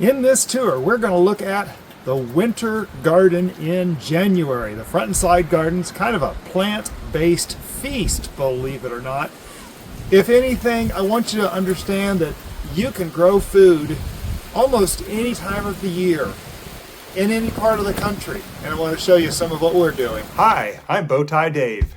In this tour, we're going to look at the winter garden in January. The front and side garden's kind of a plant-based feast, believe it or not. If anything, I want you to understand that you can grow food almost any time of the year in any part of the country. And I want to show you some of what we're doing. Hi, I'm Bowtie Dave.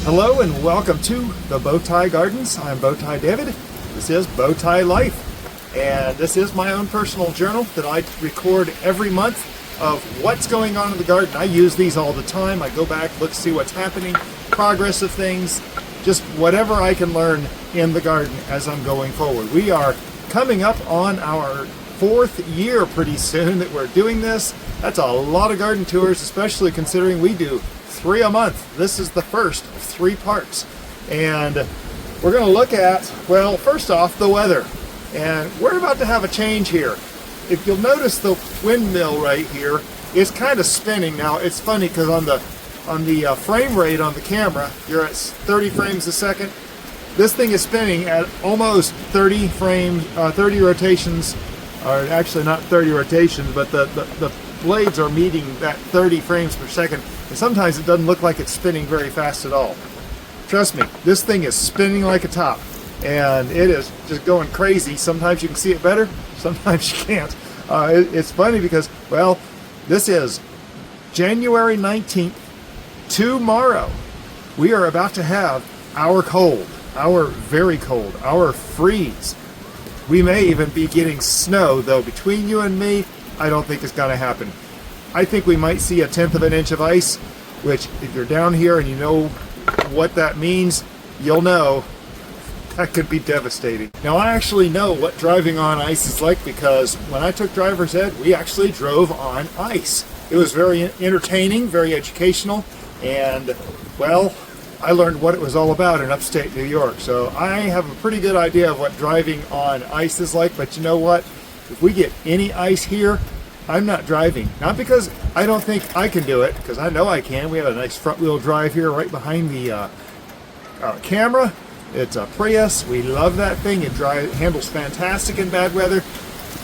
Hello and welcome to the Bowtie Gardens. I'm Bowtie David. This is Bowtie Life, and this is my own personal journal that I record every month of what's going on in the garden. I use these all the time. I go back, look, see what's happening, progress of things, just whatever I can learn in the garden as I'm going forward. We are coming up on our 4th year pretty soon that we're doing this. That's a lot of garden tours, especially considering we do 3 a month. This is the first of 3 parts, and we're going to look at, well, first off, the weather. And we're about to have a change here. If you'll notice, the windmill right here is kind of spinning now. It's funny because on the frame rate on the camera, you're at 30 frames a second. This thing is spinning at almost 30 frames, 30 rotations, or actually not 30 rotations, but the blades are meeting that 30 frames per second. And sometimes it doesn't look like it's spinning very fast at all. Trust me, this thing is spinning like a top, and it is just going crazy. Sometimes you can see it better, sometimes you can't. It's funny because, well, this is January 19th. Tomorrow, we are about to have our cold, our very cold, our freeze. We may even be getting snow, though between you and me, I don't think it's going to happen. I think we might see 1/10 of an inch of ice, which if you're down here and you know what that means, you'll know that could be devastating. Now, I actually know what driving on ice is like because when I took driver's ed, we actually drove on ice. It was very entertaining, very educational, and, well, I learned what it was all about in upstate New York. So I have a pretty good idea of what driving on ice is like, but you know what? If we get any ice here, I'm not driving. Not because I don't think I can do it, because I know I can. We have a nice front-wheel drive here right behind the camera. It's a Prius. We love that thing. It handles fantastic in bad weather.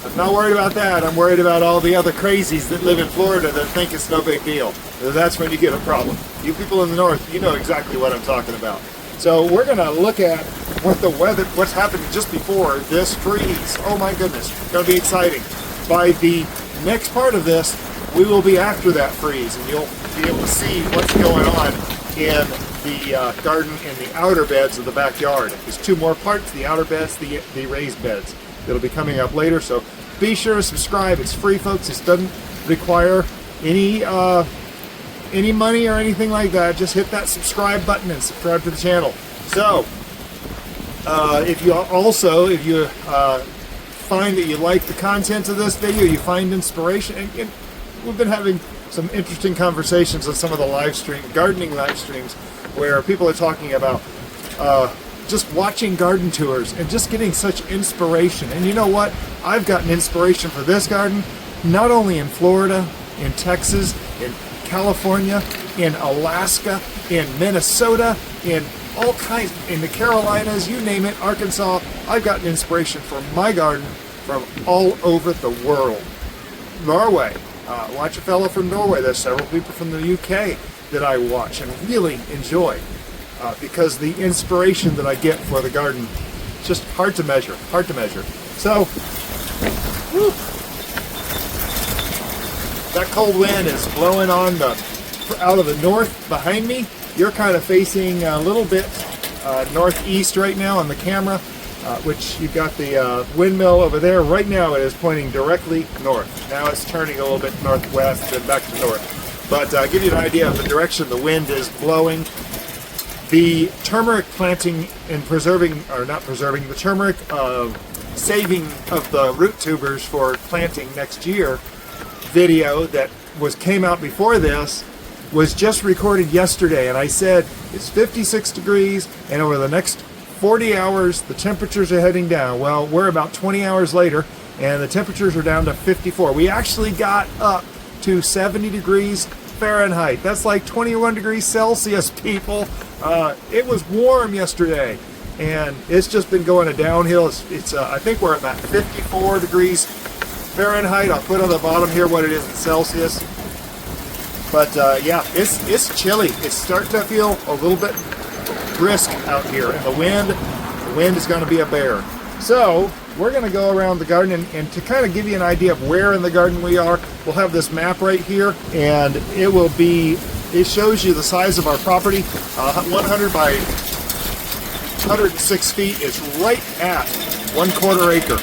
I'm not worried about that. I'm worried about all the other crazies that live in Florida that think it's no big deal. That's when you get a problem. You people in the north, you know exactly what I'm talking about. So we're going to look at what's happening just before this freeze. Oh my goodness, it's going to be exciting. By the next part of this, we will be after that freeze, and you'll be able to see what's going on in the garden in the outer beds of the backyard. There's 2 more parts, the outer beds, the raised beds. It'll be coming up later, so be sure to subscribe. It's free, folks. This doesn't require any money or anything like that. Just hit that subscribe button and subscribe to the channel. So, if you find that you like the content of this video, you find inspiration, and we've been having some interesting conversations on some of the gardening live streams where people are talking about just watching garden tours and just getting such inspiration. And you know what? I've gotten inspiration for this garden not only in Florida, in Texas, in California, in Alaska, in Minnesota, in all kinds, in the Carolinas, you name it, Arkansas. I've gotten inspiration for my garden from all over the world. Norway, watch a fellow from Norway. There's several people from the UK that I watch and really enjoy because the inspiration that I get for the garden, just hard to measure. So, whew, that cold wind is blowing on out of the north behind me. You're kind of facing a little bit northeast right now on the camera, which you've got the windmill over there. Right now it is pointing directly north. Now it's turning a little bit northwest and back to north. But give you an idea of the direction the wind is blowing. The turmeric planting and the turmeric saving of the root tubers for planting next year video that came out before this was just recorded yesterday, and I said it's 56 degrees, and over the next 40 hours the temperatures are heading down. Well, we're about 20 hours later, and the temperatures are down to 54. We actually got up to 70 degrees Fahrenheit. That's like 21 degrees Celsius, people. It was warm yesterday, and it's just been going downhill. I think we're at about 54 degrees Fahrenheit. I'll put on the bottom here what it is in Celsius. But yeah, it's chilly. It's starting to feel a little bit brisk out here, and the wind is going to be a bear. So we're going to go around the garden, and to kind of give you an idea of where in the garden we are, we'll have this map right here, and it shows you the size of our property. 100 by 106 feet is right at 1/4 acre,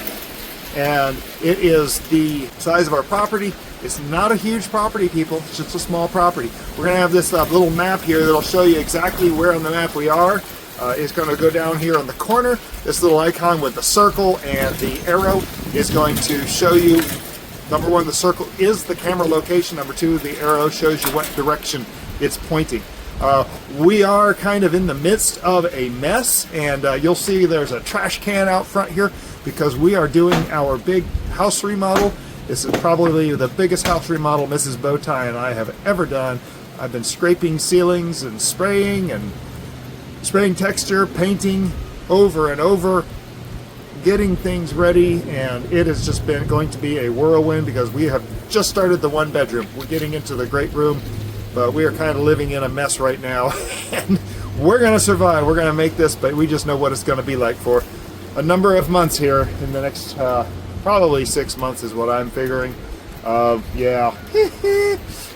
and it is the size of our property. It's not a huge property, people. It's just a small property. We're going to have this little map here that'll show you exactly where on the map we are. It's going to go down here on the corner. This little icon with the circle and the arrow is going to show you, number one, the circle is the camera location. Number two, the arrow shows you what direction it's pointing. We are kind of in the midst of a mess, and you'll see there's a trash can out front here because we are doing our big house remodel. This is probably the biggest house remodel Mrs. Bowtie and I have ever done. I've been scraping ceilings and spraying texture, painting over and over, getting things ready, and it has just been going to be a whirlwind because we have just started the one bedroom. We're getting into the great room, but we are kind of living in a mess right now, and we're going to survive. We're going to make this, but we just know what it's going to be like for a number of months here in the next, probably 6 months is what I'm figuring. Yeah,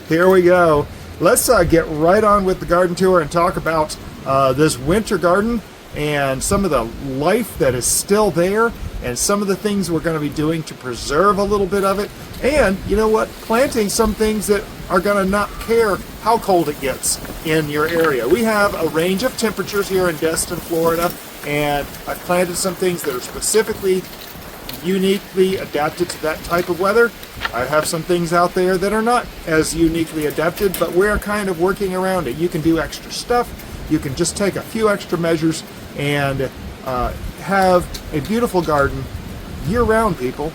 here we go. Let's get right on with the garden tour and talk about this winter garden and some of the life that is still there and some of the things we're going to be doing to preserve a little bit of it. And you know what? Planting some things that are going to not care how cold it gets in your area. We have a range of temperatures here in Destin, Florida, and I've planted some things that are specifically uniquely adapted to that type of weather. I have some things out there that are not as uniquely adapted, but we're kind of working around it. You can do extra stuff. You can just take a few extra measures and have a beautiful garden year-round, people.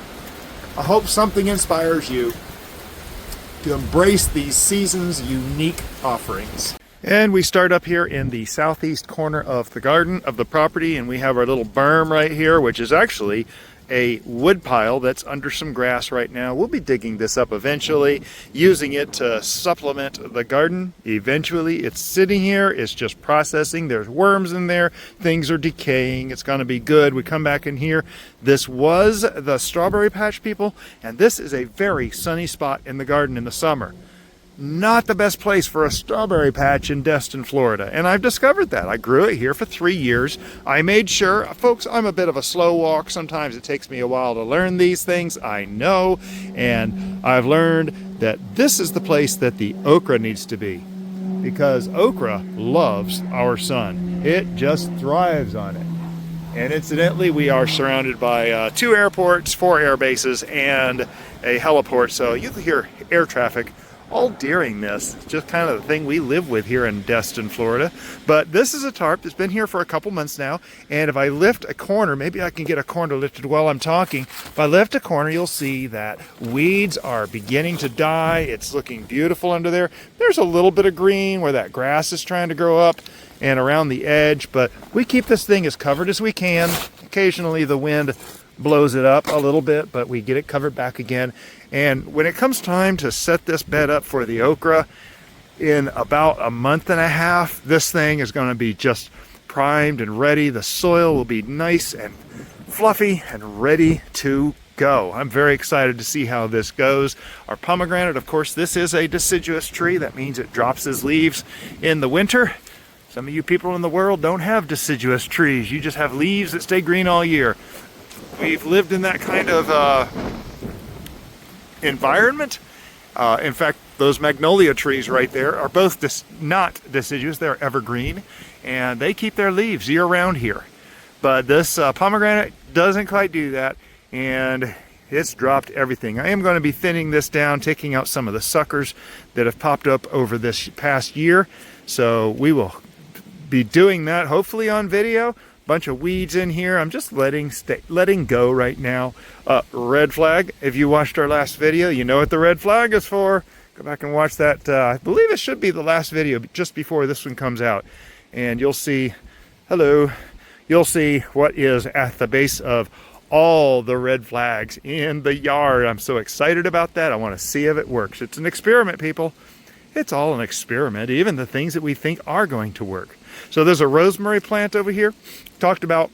I hope something inspires you to embrace these season's unique offerings. And we start up here in the southeast corner of the garden, of the property, and we have our little berm right here, which is actually a wood pile that's under some grass right now. We'll be digging this up eventually, using it to supplement the garden. Eventually, it's sitting here, it's just processing. There's worms in there, things are decaying, it's gonna be good. We come back in here. This was the strawberry patch, people, and this is a very sunny spot in the garden in the summer. Not the best place for a strawberry patch in Destin, Florida. And I've discovered that. I grew it here for 3 years. I made sure, folks, I'm a bit of a slow walk. Sometimes it takes me a while to learn these things. I know. And I've learned that this is the place that the okra needs to be, because okra loves our sun. It just thrives on it. And incidentally, we are surrounded by 2 airports, 4 air bases, and a heliport. So you can hear air traffic all during this. It's just kind of the thing we live with here in Destin, Florida. But this is a tarp that's been here for a couple months now, and if I lift a corner, maybe I can get a corner lifted while I'm talking. If I lift a corner, you'll see that weeds are beginning to die. It's looking beautiful under there. There's a little bit of green where that grass is trying to grow up and around the edge, but we keep this thing as covered as we can. Occasionally the wind blows it up a little bit, but we get it covered back again. And when it comes time to set this bed up for the okra, in about a month and a half, this thing is going to be just primed and ready. The soil will be nice and fluffy and ready to go. I'm very excited to see how this goes. Our pomegranate, of course, this is a deciduous tree. That means it drops its leaves in the winter. Some of you people in the world don't have deciduous trees. You just have leaves that stay green all year. We've lived in that kind of environment. In fact, those magnolia trees right there are both not deciduous, they're evergreen, and they keep their leaves year-round here. But this pomegranate doesn't quite do that, and it's dropped everything. I am going to be thinning this down, taking out some of the suckers that have popped up over this past year. So we will be doing that, hopefully on video. Bunch of weeds in here. I'm just letting go right now. Red flag. If you watched our last video, you know what the red flag is for. Go back and watch that. I believe it should be the last video just before this one comes out. And you'll see, hello, you'll see what is at the base of all the red flags in the yard. I'm so excited about that. I want to see if it works. It's an experiment, people. It's all an experiment, even the things that we think are going to work. So there's a rosemary plant over here. Talked about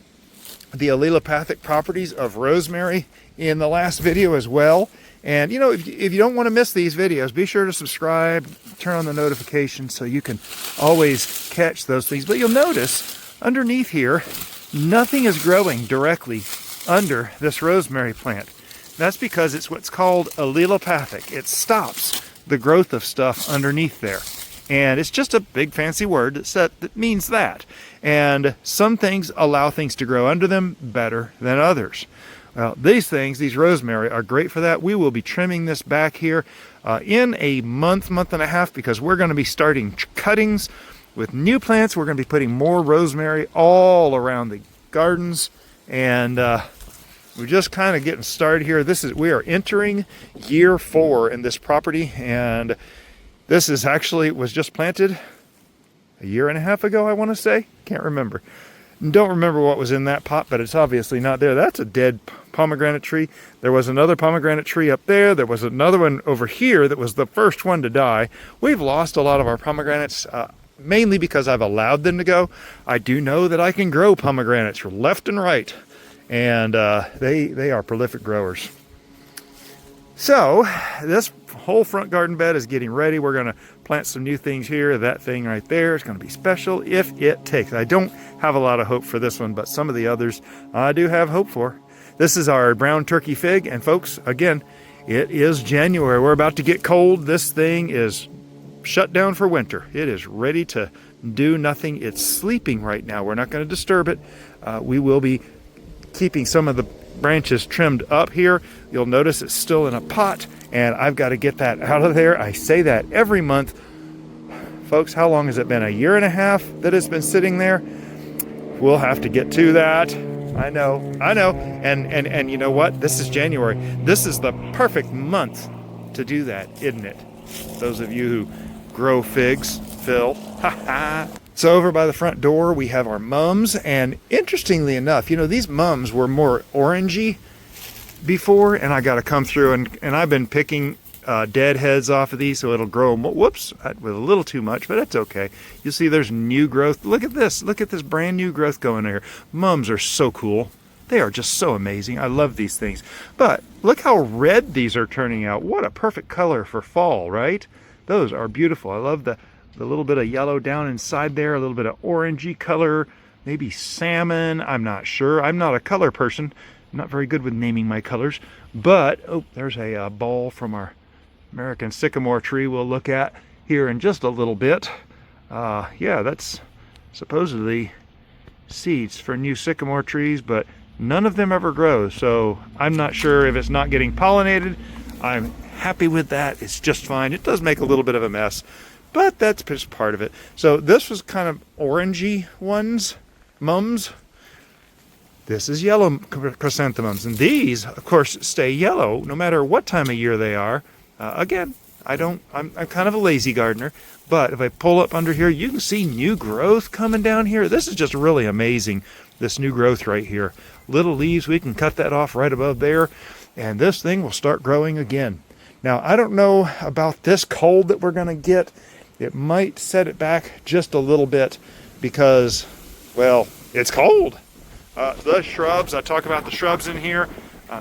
the allelopathic properties of rosemary in the last video as well. And you know, if you don't want to miss these videos, be sure to subscribe, turn on the notifications so you can always catch those things. But you'll notice underneath here, nothing is growing directly under this rosemary plant. That's because it's what's called allelopathic. It stops the growth of stuff underneath there. And it's just a big fancy word that means that. And some things allow things to grow under them better than others. Well, these things, these rosemary, are great for that. We will be trimming this back here in a month and a half, because we're going to be starting cuttings with new plants. We're going to be putting more rosemary all around the gardens. And we're just kind of getting started here. We are entering year 4 in this property, and this is actually was just planted a year and a half ago, I want to say. Can't remember. Don't remember what was in that pot, but it's obviously not there. That's a dead pomegranate tree. There was another pomegranate tree up there. There was another one over here that was the first one to die. We've lost a lot of our pomegranates, mainly because I've allowed them to go. I do know that I can grow pomegranates left and right, and they are prolific growers. So this whole front garden bed is getting ready. We're going to plant some new things here. That thing right there is going to be special if it takes. I don't have a lot of hope for this one, but some of the others I do have hope for. This is our brown turkey fig, and folks, again, it is January. We're about to get cold. This thing is shut down for winter. It is ready to do nothing. It's sleeping right now. We're not going to disturb it. We will be keeping some of the branches trimmed up here. You'll notice it's still in a pot, and I've got to get that out of there. I say that every month. Folks, how long has it been? A year and a half that it's been sitting there? We'll have to get to that. I know. And you know what? This is January. This is the perfect month to do that, isn't it? Those of you who grow figs, Phil. So over by the front door, we have our mums, and interestingly enough, you know, these mums were more orangey before, and I got to come through, and I've been picking dead heads off of these, so it'll grow, whoops, with a little too much, but that's okay. You see there's new growth. Look at this brand new growth going here. Mums are so cool. They are just so amazing. I love these things. But look how red these are turning out. What a perfect color for fall, right? Those are beautiful. I love the little bit of yellow down inside there, a little bit of orangey color, maybe salmon. I'm not sure. I'm not a color person. I'm not very good with naming my colors. But, oh, there's a ball from our American sycamore tree we'll look at here in just a little bit. Yeah, that's supposedly seeds for new sycamore trees, but none of them ever grow. So I'm not sure if it's not getting pollinated. I'm happy with that. It's just fine. It does make a little bit of a mess, but that's just part of it. So this was kind of orangey ones, mums. This is yellow chrysanthemums, and these, of course, stay yellow no matter what time of year they are. Again, I'm kind of a lazy gardener, but if I pull up under here, you can see new growth coming down here. This is just really amazing, this new growth right here. Little leaves, we can cut that off right above there, and this thing will start growing again. Now, I don't know about this cold that we're going to get. It might set it back just a little bit because, well, it's cold. The shrubs, I talk about the shrubs in here.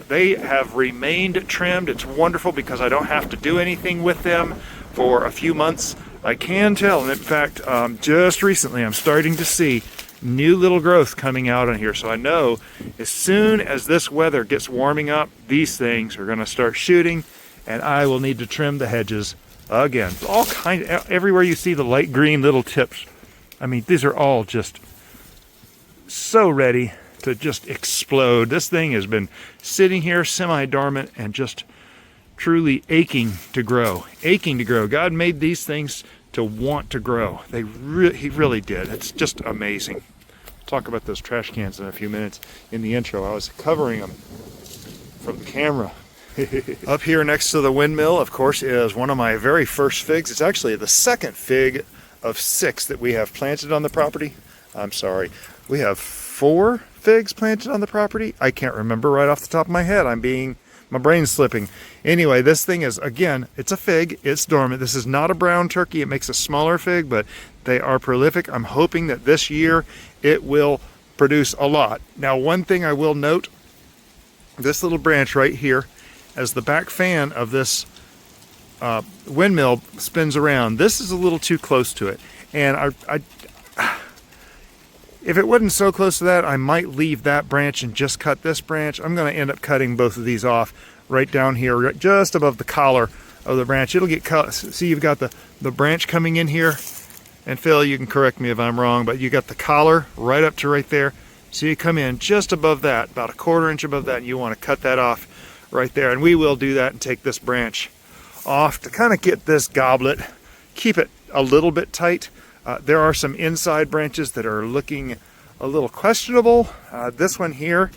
They have remained trimmed. It's wonderful because I don't have to do anything with them for a few months. I can tell, and in fact, just recently I'm starting to see new little growth coming out on here. So I know as soon as this weather gets warming up, these things are going to start shooting, and I will need to trim the hedges again. All kind, everywhere you see the light green little tips. I mean, these are all just so ready to just explode. This thing has been sitting here semi-dormant and just truly aching to grow. Aching to grow. God made these things to want to grow. He really did. It's just amazing. I'll talk about those trash cans in a few minutes in the intro. I was covering them from the camera Up here next to the windmill, of course, is one of my very first figs. It's actually the second fig of 6 that we have planted on the property. I'm sorry, we have 4 figs planted on the property. I can't remember right off the top of my head. My brain's slipping. Anyway, this thing is, again, it's a fig. It's dormant. This is not a brown turkey. It makes a smaller fig, but they are prolific. I'm hoping that this year it will produce a lot. Now, one thing I will note, this little branch right here, as the back fan of this windmill spins around, this is a little too close to it. And if it wasn't so close to that, I might leave that branch and just cut this branch. I'm going to end up cutting both of these off right down here, right just above the collar of the branch. It'll get cut. See, you've got the branch coming in here. And Phil, you can correct me if I'm wrong, but you got the collar right up to right there. So you come in just above that, about a 1/4 inch above that, and you want to cut that off right there. And we will do that and take this branch off to kind of get this goblet, keep it a little bit tight. There are some inside branches that are looking a little questionable. This one here,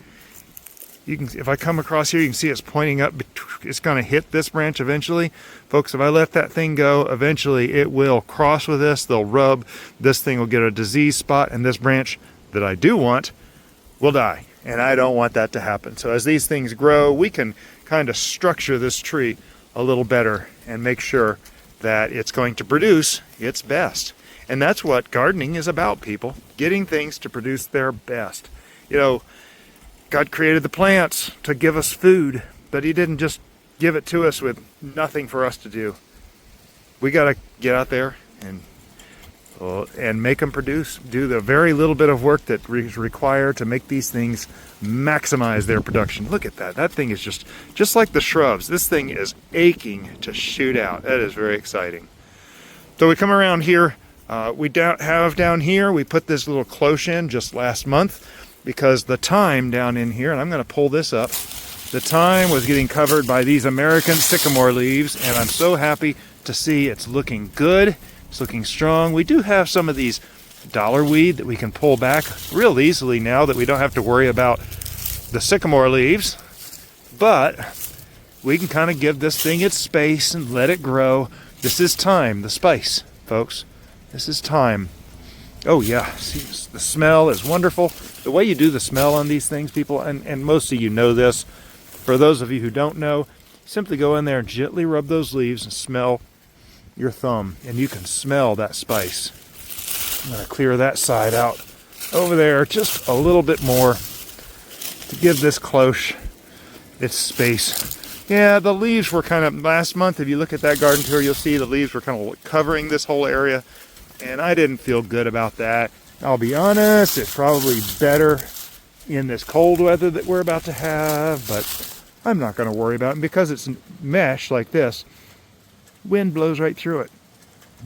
if I come across here, you can see it's pointing up. It's going to hit this branch eventually. Folks, if I let that thing go, eventually it will cross with this. They'll rub. This thing will get a disease spot, and this branch that I do want will die. And I don't want that to happen. So as these things grow, we can kind of structure this tree a little better and make sure that it's going to produce its best. And that's what gardening is about, people. Getting things to produce their best. You know, God created the plants to give us food, but He didn't just give it to us with nothing for us to do. We got to get out there and make them produce. Do the very little bit of work that is required to make these things maximize their production. Look at that. That thing is just like the shrubs. This thing is aching to shoot out. That is very exciting. So we come around here. We have down here, we put this little cloche in just last month because the thyme down in here, and I'm going to pull this up, the thyme was getting covered by these American sycamore leaves, and I'm so happy to see it's looking good. It's looking strong. We do have some of these dollar weed that we can pull back real easily now that we don't have to worry about the sycamore leaves, but we can kind of give this thing its space and let it grow. This is thyme, the spice, folks. This is thyme. Oh yeah, see, the smell is wonderful. The way you do the smell on these things, people, and most of you know this. For those of you who don't know, simply go in there and gently rub those leaves and smell your thumb, and you can smell that spice. I'm going to clear that side out over there just a little bit more to give this cloche its space. Yeah, the leaves were kind of, last month, if you look at that garden tour, you'll see the leaves were kind of covering this whole area. And I didn't feel good about that. I'll be honest, it's probably better in this cold weather that we're about to have, but I'm not going to worry about it because it's mesh like this. Wind blows right through it.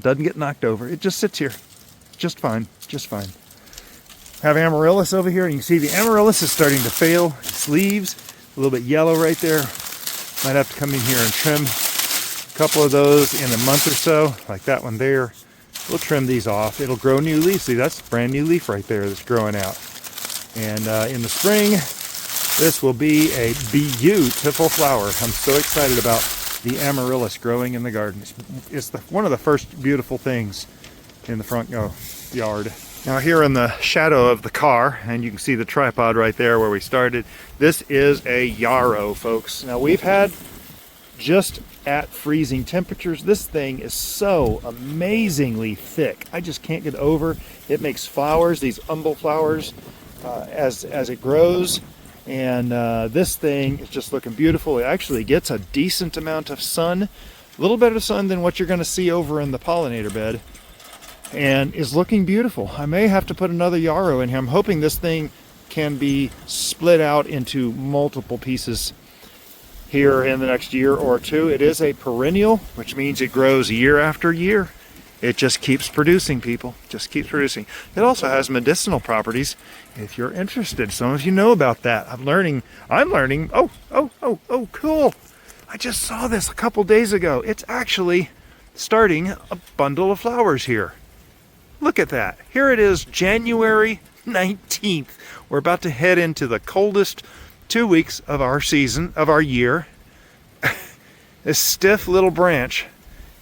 Doesn't get knocked over. It just sits here. Just fine. Just fine. Have Amaryllis over here, and you can see the Amaryllis is starting to fail its leaves. A little bit yellow right there. Might have to come in here and trim a couple of those in a month or so, like that one there. We'll trim these off. It'll grow new leaves. See, that's a brand new leaf right there that's growing out. And in the spring, this will be a beautiful flower. I'm so excited about the Amaryllis growing in the garden. It's one of the first beautiful things in the front yard. Now here in the shadow of the car, and you can see the tripod right there where we started, this is a Yarrow, folks. Now we've had just at freezing temperatures. This thing is so amazingly thick. I just can't get over. It makes flowers, these umble flowers, as it grows. And this thing is just looking beautiful. It actually gets a decent amount of sun, a little better sun than what you're going to see over in the pollinator bed, and is looking beautiful. I may have to put another Yarrow in here. I'm hoping this thing can be split out into multiple pieces here in the next year or two. It is a perennial, which means it grows year after year. It just keeps producing, people. Just keeps producing. It also has medicinal properties if you're interested. Some of you know about that. I'm learning. Oh, cool. I just saw this a couple days ago. It's actually starting a bundle of flowers here. Look at that. Here it is, January 19th. We're about to head into the coldest 2 weeks of our season, of our year. this stiff little branch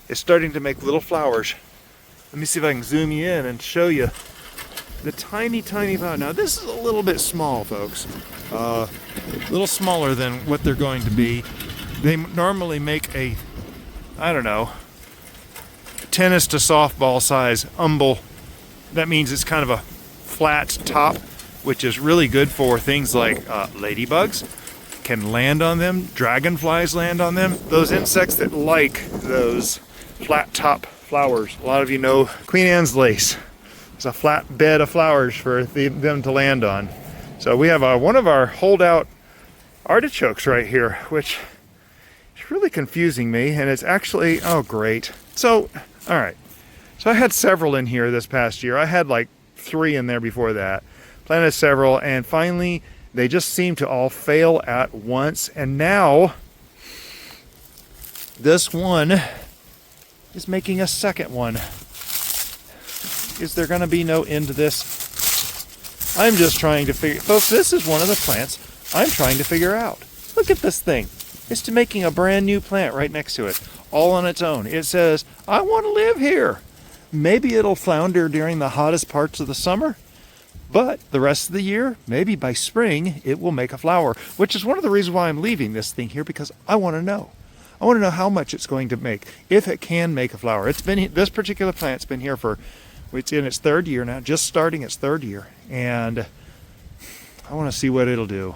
is starting to make little flowers. Let me see if I can zoom you in and show you the tiny, tiny flower. Now this is a little bit small, folks. A little smaller than what they're going to be. They normally make a, I don't know, tennis to softball size umble. That means it's kind of a flat top, which is really good for things like ladybugs can land on them, dragonflies land on them, those insects that like those flat top flowers. A lot of you know Queen Anne's lace. It's a flat bed of flowers for them to land on. So we have one of our holdout artichokes right here, which is really confusing me, and it's actually, oh great. So, all right. So I had several in here this past year. I had like 3 in there before that. Planted several, and finally they just seem to all fail at once. And now this one is making a second one. Is there going to be no end to this? I'm just trying to figure, folks, this is one of the plants I'm trying to figure out. Look at this thing. It's making a brand new plant right next to it, all on its own. It says, I want to live here. Maybe it'll flounder during the hottest parts of the summer, but the rest of the year, maybe by spring, it will make a flower, which is one of the reasons why I'm leaving this thing here, because I want to know. I want to know how much it's going to make, if it can make a flower. It's been, this particular plant's been here for, it's in its 3rd year now, just starting its 3rd year, and I want to see what it'll do.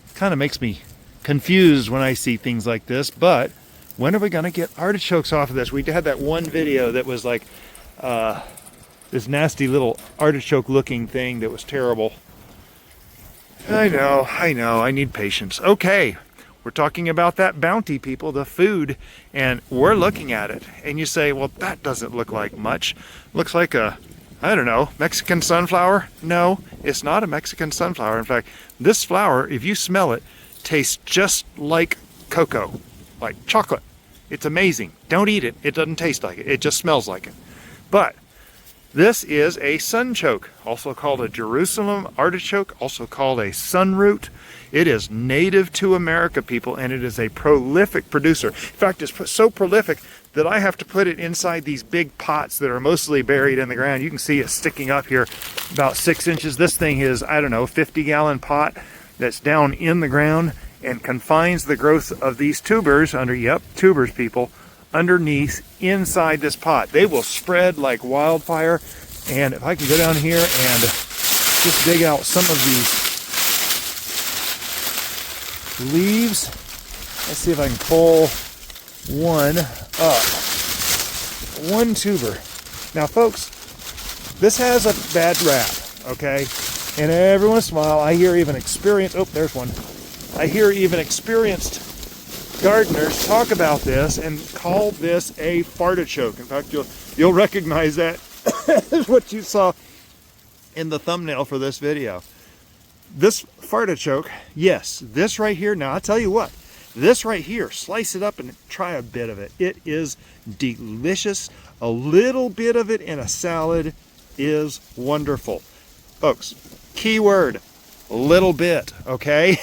It kind of makes me confused when I see things like this, but when are we going to get artichokes off of this? We had that one video that was like this nasty little artichoke looking thing that was terrible. I know, I need patience. Okay, we're talking about that bounty, people, the food, and we're looking at it. And you say, well, that doesn't look like much. Looks like a, I don't know, Mexican sunflower? No, it's not a Mexican sunflower. In fact, this flower, if you smell it, tastes just like cocoa, like chocolate. It's amazing. Don't eat it. It doesn't taste like it. It just smells like it. But this is a sunchoke, also called a Jerusalem artichoke, also called a sunroot. It is native to America, people, and it is a prolific producer. In fact, it's so prolific that I have to put it inside these big pots that are mostly buried in the ground. You can see it sticking up here about 6 inches. This thing is, I don't know, 50-gallon pot that's down in the ground and confines the growth of these tubers under, yep, tubers, people, underneath inside this pot. They will spread like wildfire. And if I can go down here and just dig out some of these leaves, let's see if I can pull one up. One tuber. Now, folks, this has a bad rap, okay? And every once in a while, I hear even experienced, oh, there's one. I hear even experienced gardeners talk about this and call this a fartichoke. In fact, you'll recognize that as what you saw in the thumbnail for this video. This fartichoke, yes, this right here, now I'll tell you what, this right here, slice it up and try a bit of it. It is delicious. A little bit of it in a salad is wonderful. Folks, key word, little bit, okay?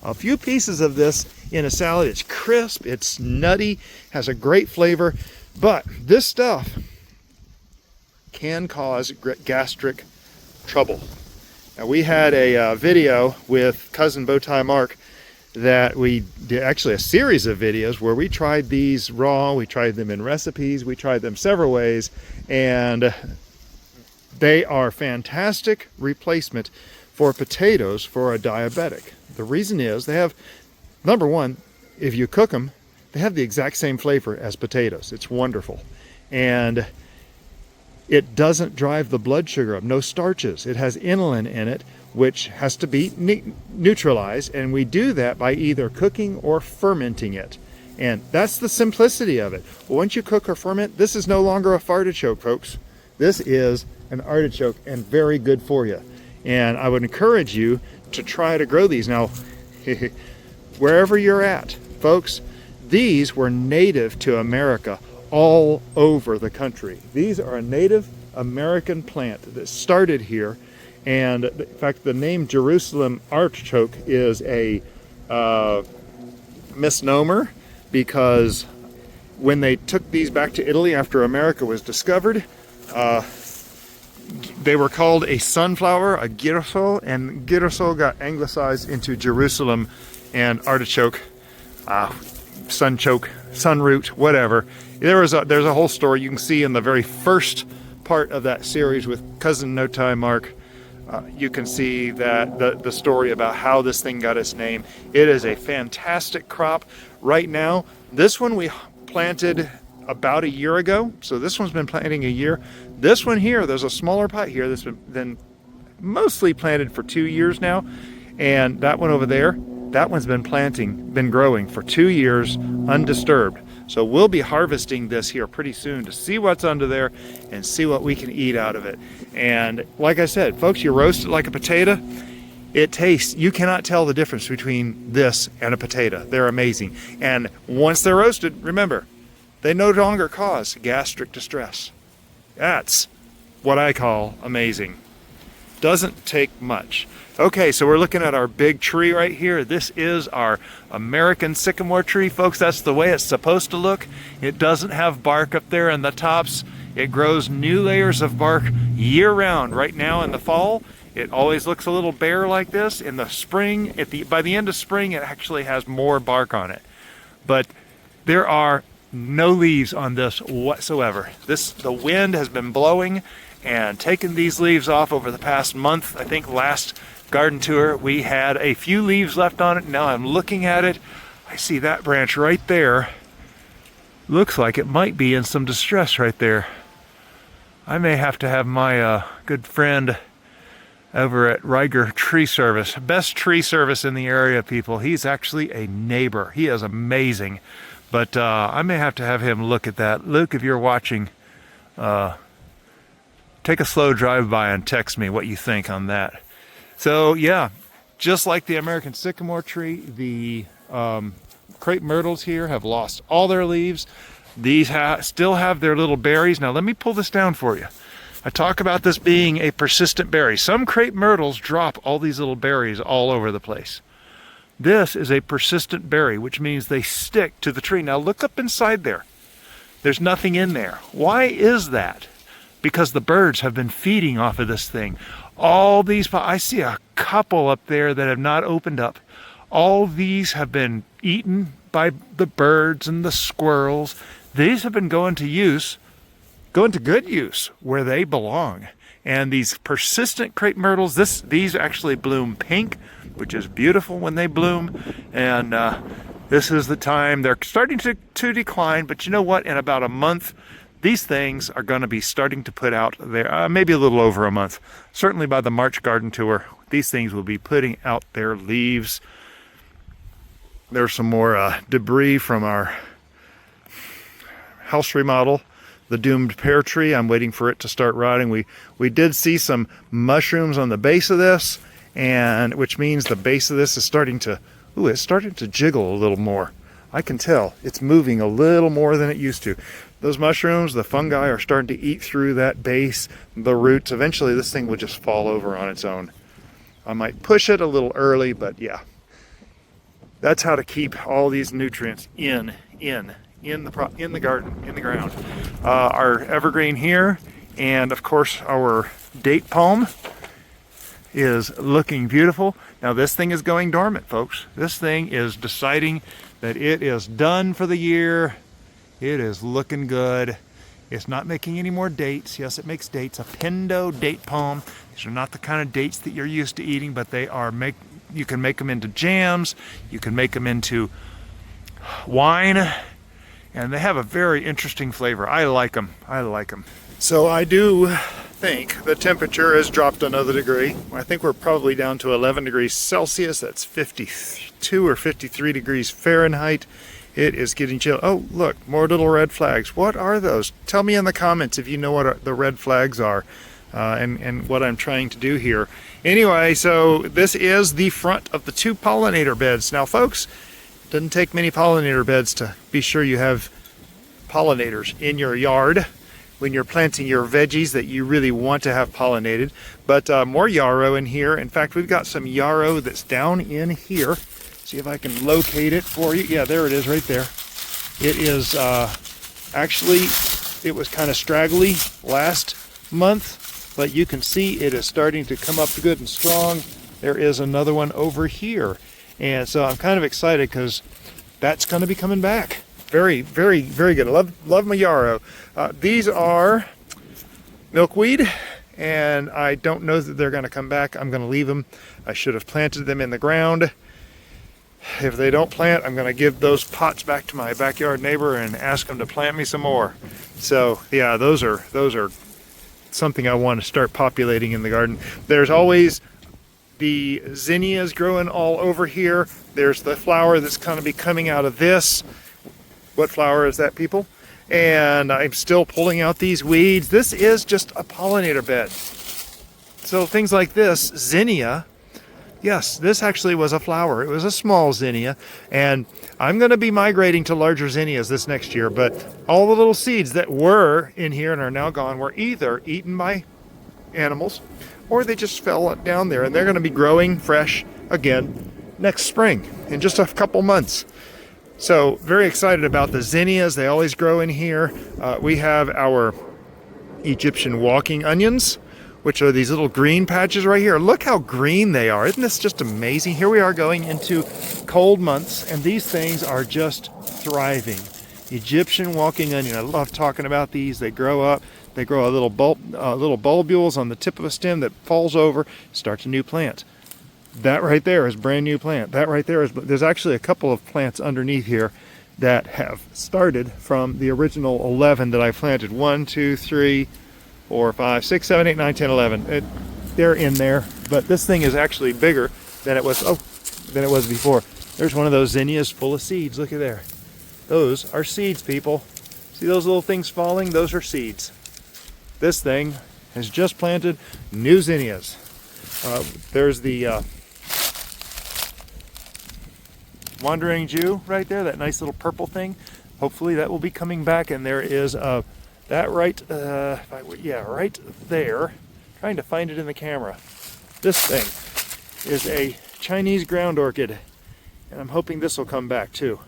A few pieces of this in a salad, it's crisp, it's nutty, has a great flavor, but this stuff can cause gastric trouble. Now, we had a video with cousin Bowtie Mark that we did, actually a series of videos where we tried these raw, we tried them in recipes, we tried them several ways, and they are fantastic replacement for potatoes for a diabetic. The reason is they have, number one, if you cook them, they have the exact same flavor as potatoes. It's wonderful. And it doesn't drive the blood sugar up, no starches. It has inulin in it, which has to be neutralized, and we do that by either cooking or fermenting it. And that's the simplicity of it. But once you cook or ferment, this is no longer a fartichoke, folks. This is an artichoke and very good for you. And I would encourage you to try to grow these. Now, wherever you're at, folks, these were native to America all over the country. These are a Native American plant that started here. And in fact, the name Jerusalem artichoke is a misnomer, because when they took these back to Italy after America was discovered, they were called a sunflower, a girasol, and girasol got anglicized into Jerusalem and artichoke, sunchoke, sunroot, whatever. There's a whole story you can see in the very first part of that series with Cousin No Time Mark. You can see that the story about how this thing got its name. It is a fantastic crop. Right now, this one we planted about a year ago, so this one's been planting a year. This one here, there's a smaller pot here that's been mostly planted for 2 years now, and that one over there, that one's been growing for 2 years undisturbed. So we'll be harvesting this here pretty soon to see what's under there and see what we can eat out of it. And like I said, folks, you roast it like a potato, it tastes, you cannot tell the difference between this and a potato. They're amazing. And once they're roasted, remember, they no longer cause gastric distress. That's what I call amazing. Doesn't take much. Okay, so we're looking at our big tree right here. This is our American sycamore tree, folks. That's the way it's supposed to look. It doesn't have bark up there in the tops. It grows new layers of bark year round. Right now in the fall, it always looks a little bare like this. In the spring, by the end of spring, it actually has more bark on it. But there are no leaves on this whatsoever. The wind has been blowing and taking these leaves off over the past month. I think last garden tour we had a few leaves left on it. Now I'm looking at it, I see that branch right there. Looks like it might be in some distress right there. I may have to have my good friend over at Riger Tree Service, best tree service in the area, people. He's actually a neighbor. He is amazing. But I may have to have him look at that. Luke, if you're watching, take a slow drive by and text me what you think on that. So yeah, just like the American sycamore tree, the crepe myrtles here have lost all their leaves. These still have their little berries. Now let me pull this down for you. I talk about this being a persistent berry. Some crepe myrtles drop all these little berries all over the place. This is a persistent berry, which means they stick to the tree. Now look up inside there. There's nothing in there. Why is that? Because the birds have been feeding off of this thing. All these, I see a couple up there that have not opened up. All these have been eaten by the birds and the squirrels. These have been going to good use where they belong. And these persistent crepe myrtles, these actually bloom pink, which is beautiful when they bloom. And this is the time they're starting to decline. But you know what? In about a month, these things are going to be starting to put out their, maybe a little over a month. Certainly by the March garden tour, these things will be putting out their leaves. There's some more debris from our house remodel. The doomed pear tree, I'm waiting for it to start rotting. We did see some mushrooms on the base of this, and which means the base of this is starting to, it's starting to jiggle a little more. I can tell it's moving a little more than it used to. Those mushrooms, the fungi are starting to eat through that base, the roots. Eventually this thing will just fall over on its own. I might push it a little early, but yeah. That's how to keep all these nutrients in the garden, in the ground. Our evergreen here, and of course our date palm is looking beautiful. Now this thing is going dormant, folks. This thing is deciding that it is done for the year. It is looking good. It's not making any more dates. Yes, it makes dates. A pindo date palm. These are not the kind of dates that you're used to eating, but they are you can make them into jams. You can make them into wine. And they have a very interesting flavor. I like them. So I do think the temperature has dropped another degree. I think we're probably down to 11 degrees Celsius. That's 52 or 53 degrees Fahrenheit. It is getting chill. Oh, look, more little red flags. What are those? Tell me in the comments if you know what the red flags are and what I'm trying to do here. Anyway, so this is the front of the 2 pollinator beds. Now, folks, it doesn't take many pollinator beds to be sure you have pollinators in your yard when you're planting your veggies that you really want to have pollinated. But more yarrow in here. In fact, we've got some yarrow that's down in here. See if I can locate it for you. Yeah, there it is right there. It is actually, it was kind of straggly last month, but you can see it is starting to come up good and strong. There is another one over here. And so I'm kind of excited because that's going to be coming back. Very, very, very good. I love my yarrow. These are milkweed, and I don't know that they're going to come back. I'm going to leave them. I should have planted them in the ground. If they don't plant, I'm going to give those pots back to my backyard neighbor and ask him to plant me some more. So yeah, those are something I want to start populating in the garden. There's always the zinnias growing all over here. There's the flower that's going to be coming out of this. What flower is that, people? And I'm still pulling out these weeds. This is just a pollinator bed. So things like this, zinnia, yes, this actually was a flower. It was a small zinnia, and I'm going to be migrating to larger zinnias this next year, but all the little seeds that were in here and are now gone were either eaten by animals or they just fell down there, and they're going to be growing fresh again next spring in just a couple months. So very excited about the zinnias. They always grow in here. We have our Egyptian walking onions, which are these little green patches right here. Look how green they are. Isn't this just amazing? Here we are going into cold months, and these things are just thriving. Egyptian walking onion. I love talking about these. They grow up. They grow little bulbules on the tip of a stem that falls over, starts a new plant. That right there is a brand new plant. That right there is, there's actually a couple of plants underneath here that have started from the original 11 that I planted. 1, 2, 3, 4, 5, 6, 7, 8, 9, 10, 11. They're in there, but this thing is actually bigger than it was before. There's one of those zinnias full of seeds. Look at there. Those are seeds, people. See those little things falling? Those are seeds. This thing has just planted new zinnias. There's the Wandering Jew right there, that nice little purple thing. Hopefully that will be coming back, and there is that right right there. Trying to find it in the camera. This thing is a Chinese ground orchid, and I'm hoping this will come back too.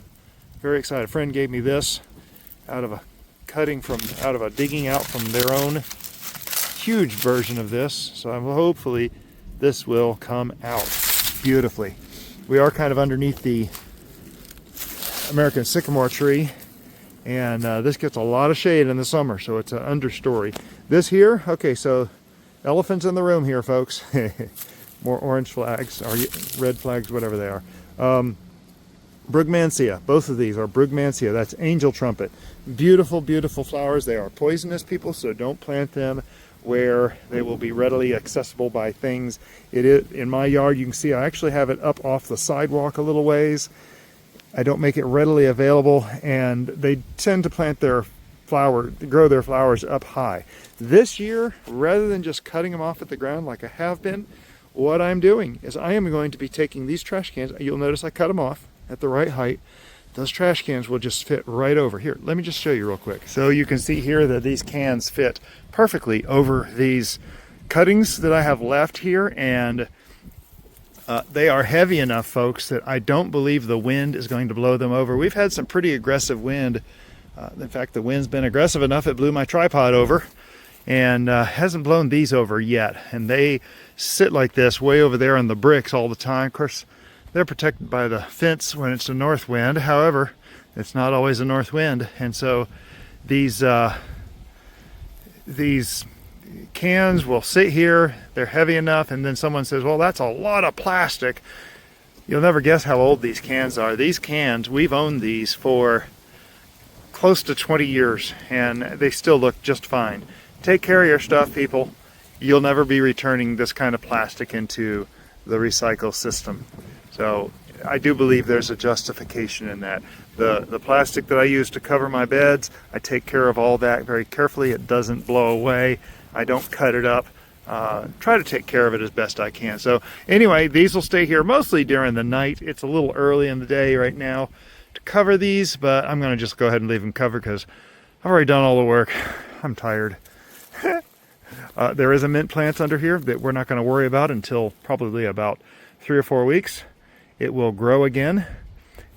Very excited. A friend gave me this out of a digging out from their own huge version of this, so hopefully this will come out beautifully. We are kind of underneath the American sycamore tree, and this gets a lot of shade in the summer, so it's an understory. This here, okay, so elephants in the room here, folks. More orange flags, or red flags, whatever they are. Brugmansia, both of these are Brugmansia. That's Angel Trumpet. Beautiful, beautiful flowers. They are poisonous, people, so don't plant them where they will be readily accessible by things. It is in my yard. You can see I actually have it up off the sidewalk a little ways. I don't make it readily available, and they tend to plant their grow their flowers up high. This year, rather than just cutting them off at the ground like I have been, what I'm doing is I am going to be taking these trash cans. You'll notice I cut them off at the right height. Those trash cans will just fit right over here. Let me just show you real quick. So you can see here that these cans fit perfectly over these cuttings that I have left here, and they are heavy enough, folks, that I don't believe the wind is going to blow them over. We've had some pretty aggressive wind. In fact, the wind's been aggressive enough it blew my tripod over, and hasn't blown these over yet. And they sit like this way over there on the bricks all the time. Of course, they're protected by the fence when it's a north wind. However, it's not always a north wind, and so these cans will sit here. They're heavy enough, and then someone says, well, that's a lot of plastic. You'll never guess how old these cans are. These cans, we've owned these for close to 20 years, and they still look just fine. Take care of your stuff, people. You'll never be returning this kind of plastic into the recycle system. So I do believe there's a justification in that. The plastic that I use to cover my beds, I take care of all that very carefully. It doesn't blow away. I don't cut it up. Try to take care of it as best I can. So anyway, these will stay here mostly during the night. It's a little early in the day right now to cover these, but I'm going to just go ahead and leave them covered because I've already done all the work. I'm tired. There is a mint plant under here that we're not going to worry about until probably about 3 or 4 weeks. it will grow again.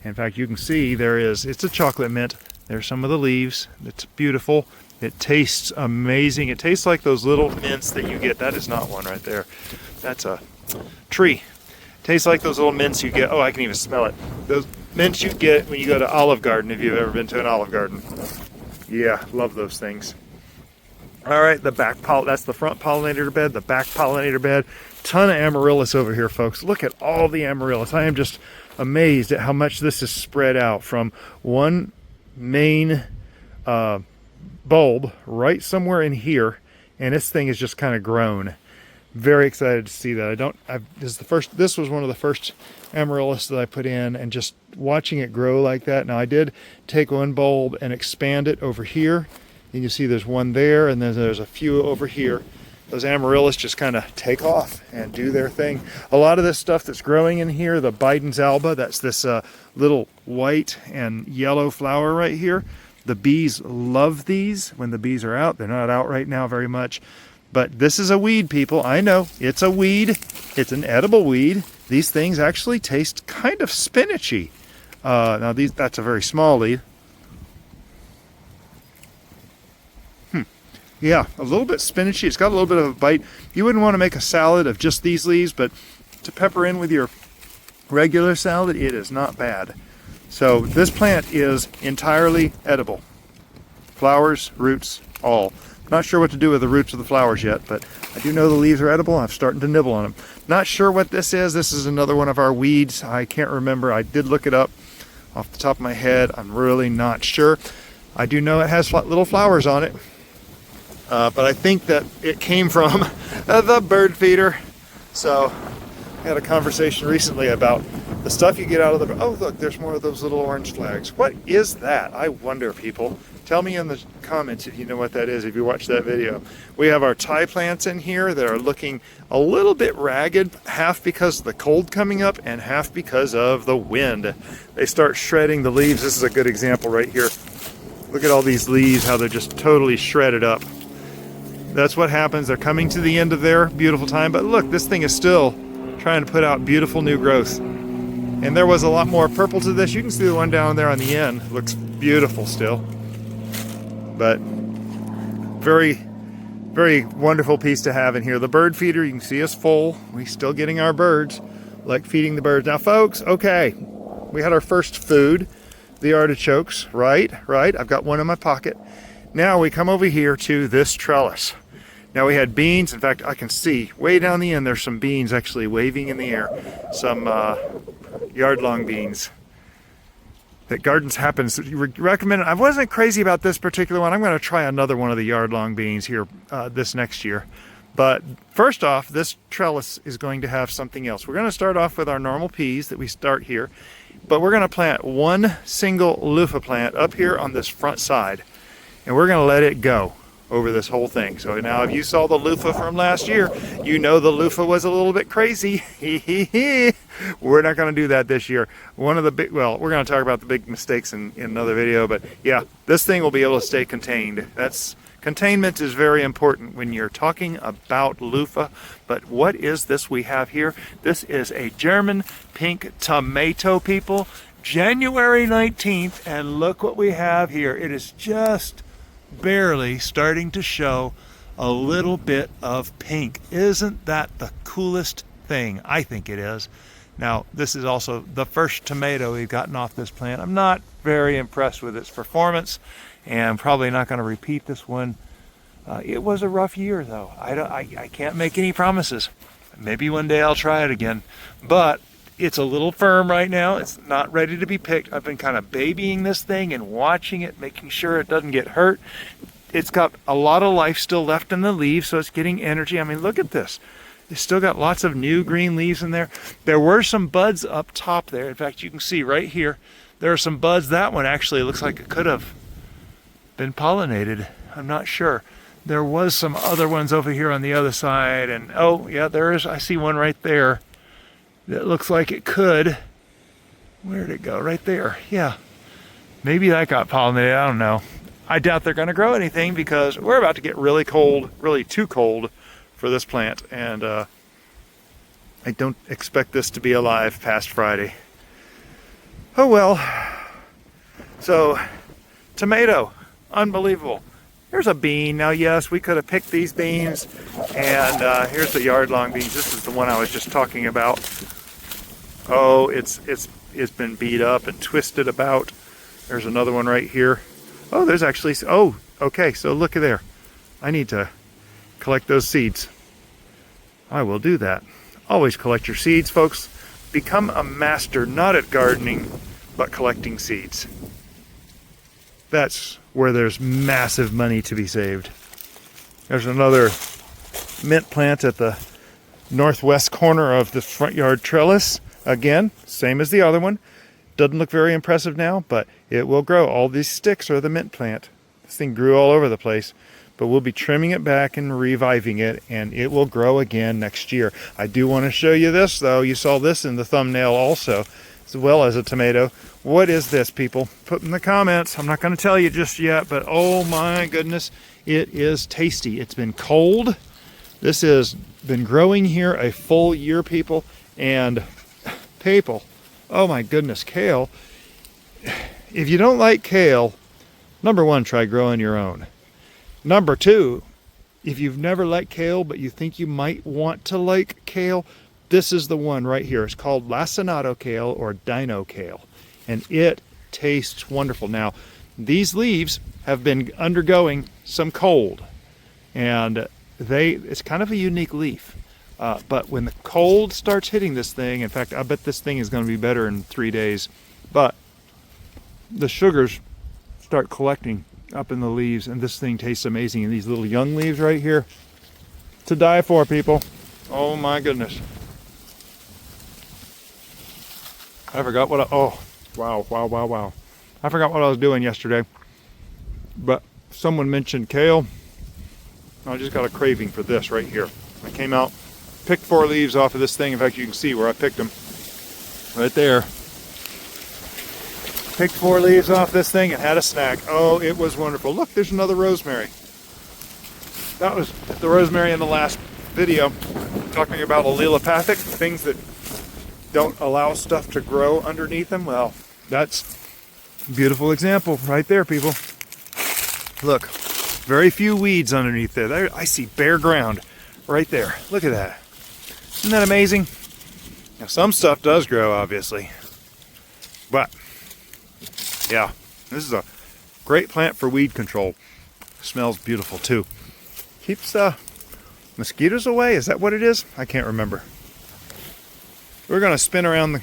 In fact, you can see it's a chocolate mint. There's some of the leaves. It's beautiful. It tastes amazing. It tastes like those little mints that you get. That is not one right there. That's a tree. Tastes like those little mints you get. Oh, I can even smell it. Those mints you get when you go to Olive Garden, if you've ever been to an Olive Garden. Yeah, love those things. All right, that's the front pollinator bed, the back pollinator bed. Ton of Amaryllis over here, folks. Look at all the Amaryllis. I am just amazed at how much this is spread out from one main bulb right somewhere in here, and this thing is just kind of grown. Very excited to see that. This was one of the first Amaryllis that I put in, and just watching it grow like that. Now I did take one bulb and expand it over here. You can see there's one there, and then there's a few over here. Those Amaryllis just kind of take off and do their thing. A lot of this stuff that's growing in here, the Biden's alba, that's this little white and yellow flower right here. The bees love these when the bees are out. They're not out right now very much. But this is a weed, people. I know, it's a weed. It's an edible weed. These things actually taste kind of spinachy. Now that's a very small leaf. Yeah, a little bit spinachy. It's got a little bit of a bite. You wouldn't want to make a salad of just these leaves, but to pepper in with your regular salad, it is not bad. So this plant is entirely edible. Flowers, roots, all. Not sure what to do with the roots of the flowers yet, but I do know the leaves are edible. I'm starting to nibble on them. Not sure what this is. This is another one of our weeds. I can't remember. I did look it up off the top of my head. I'm really not sure. I do know it has little flowers on it. But I think that it came from the bird feeder. So I had a conversation recently about the stuff you get out of the... Oh, look, there's more of those little orange flags. What is that? I wonder, people. Tell me in the comments if you know what that is, if you watched that video. We have our Thai plants in here that are looking a little bit ragged, half because of the cold coming up and half because of the wind. They start shredding the leaves. This is a good example right here. Look at all these leaves, how they're just totally shredded up. That's what happens. They're coming to the end of their beautiful time. But look, this thing is still trying to put out beautiful new growth. And there was a lot more purple to this. You can see the one down there on the end. It looks beautiful still. But very, very wonderful piece to have in here. The bird feeder, you can see is full. We're still getting our birds, like feeding the birds. Now, folks, okay, we had our first food, the artichokes, right? I've got one in my pocket. Now we come over here to this trellis. Now we had beans. In fact, I can see way down the end there's some beans actually waving in the air. Some yard-long beans. That gardens happens. You recommend. I wasn't crazy about this particular one. I'm going to try another one of the yard-long beans here this next year. But first off, this trellis is going to have something else. We're going to start off with our normal peas that we start here, but we're going to plant one single loofah plant up here on this front side, and we're going to let it go over this whole thing. So now if you saw the loofah from last year, you know the loofah was a little bit crazy. We're not going to do that this year. One of the big, well, we're going to talk about the big mistakes in another video, but yeah, this thing will be able to stay contained. Containment is very important when you're talking about loofah. But what is this we have here? This is a German pink tomato, people. January 19th, and look what we have here. It is just barely starting to show a little bit of pink. Isn't that the coolest thing? I think it is. Now, this is also the first tomato we've gotten off this plant. I'm not very impressed with its performance, and I'm probably not going to repeat this one. It was a rough year, though. I can't make any promises. Maybe one day I'll try it again. But it's a little firm right now. It's not ready to be picked. I've been kind of babying this thing and watching it, making sure it doesn't get hurt. It's got a lot of life still left in the leaves, so it's getting energy. I mean, look at this. It's still got lots of new green leaves in there. There were some buds up top there. In fact, you can see right here, there are some buds. That one actually looks like it could have been pollinated. I'm not sure. There was some other ones over here on the other side. And oh, yeah, there is. I see one right there that looks like it could. Where'd it go? Right there. Yeah. Maybe that got pollinated. I don't know. I doubt they're going to grow anything because we're about to get really cold, really too cold for this plant. And I don't expect this to be alive past Friday. Oh well. So, tomato, unbelievable. Here's a bean. Now, yes, we could have picked these beans, and here's the yard-long beans. This is the one I was just talking about. Oh, it's been beat up and twisted about. There's another one right here. Oh, there's actually, oh, okay, so look at there. I need to collect those seeds. I will do that. Always collect your seeds, folks. Become a master, not at gardening, but collecting seeds. That's where there's massive money to be saved. There's another mint plant at the northwest corner of the front yard trellis. Again, same as the other one. Doesn't look very impressive now, but it will grow. All these sticks are the mint plant. This thing grew all over the place, but we'll be trimming it back and reviving it, and it will grow again next year. I do want to show you this, though. You saw this in the thumbnail also, as well as a tomato. What is this, people? Put in the comments. I'm not going to tell you just yet, but oh my goodness, it is tasty. It's been cold. This has been growing here a full year, people, and people, oh my goodness, kale. If you don't like kale, number one, try growing your own. Number two, if you've never liked kale, but you think you might want to like kale, this is the one right here. It's called Lacinato kale or Dino kale, and it tastes wonderful. Now, these leaves have been undergoing some cold, and it's kind of a unique leaf. But when the cold starts hitting this thing, in fact, I bet this thing is going to be better in 3 days, but the sugars start collecting up in the leaves, and this thing tastes amazing. And these little young leaves right here, to die for, people. Oh my goodness. I forgot what oh, wow. I forgot what I was doing yesterday, but someone mentioned kale. I just got a craving for this right here. I came out, picked 4 leaves off of this thing. In fact, you can see where I picked them. Right there. Picked 4 leaves off this thing and had a snack. Oh, it was wonderful. Look, there's another rosemary. That was the rosemary in the last video, talking about allelopathic, things that don't allow stuff to grow underneath them. Well, that's a beautiful example right there, people. Look, very few weeds underneath there. I see bare ground right there. Look at that. Isn't that amazing? Now, some stuff does grow, obviously, but yeah, this is a great plant for weed control. Smells beautiful too. Keeps mosquitoes away. Is that what it is? I can't remember. We're going to spin around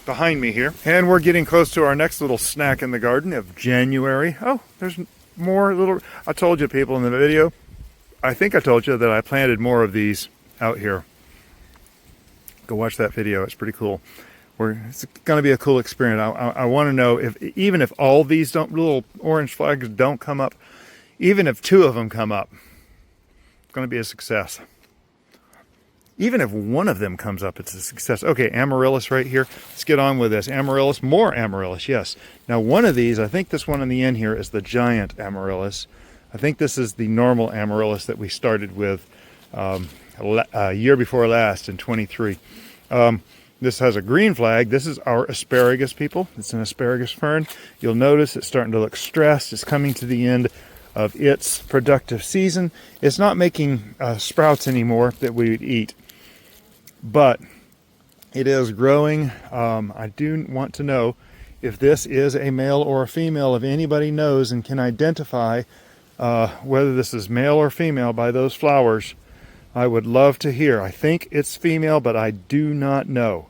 behind me here, and we're getting close to our next little snack in the garden of January. Oh, there's more little. I told you, people, in the video. I think I told you that I planted more of these out here. Go watch that video. It's pretty cool. It's going to be a cool experience. I want to know if, even if all these little orange flags don't come up, even if 2 of them come up, it's going to be a success. Even if 1 of them comes up, it's a success. Okay, Amaryllis right here. Let's get on with this. Amaryllis, more Amaryllis, yes. Now, one of these, I think this one in the end here is the giant Amaryllis. I think this is the normal Amaryllis that we started with a year before last in 23. This has a green flag. This is our asparagus, people. It's an asparagus fern. You'll notice it's starting to look stressed. It's coming to the end of its productive season. It's not making sprouts anymore that we would eat, but it is growing. I do want to know if this is a male or a female. If anybody knows and can identify whether this is male or female by those flowers, I would love to hear. I think it's female, but I do not know.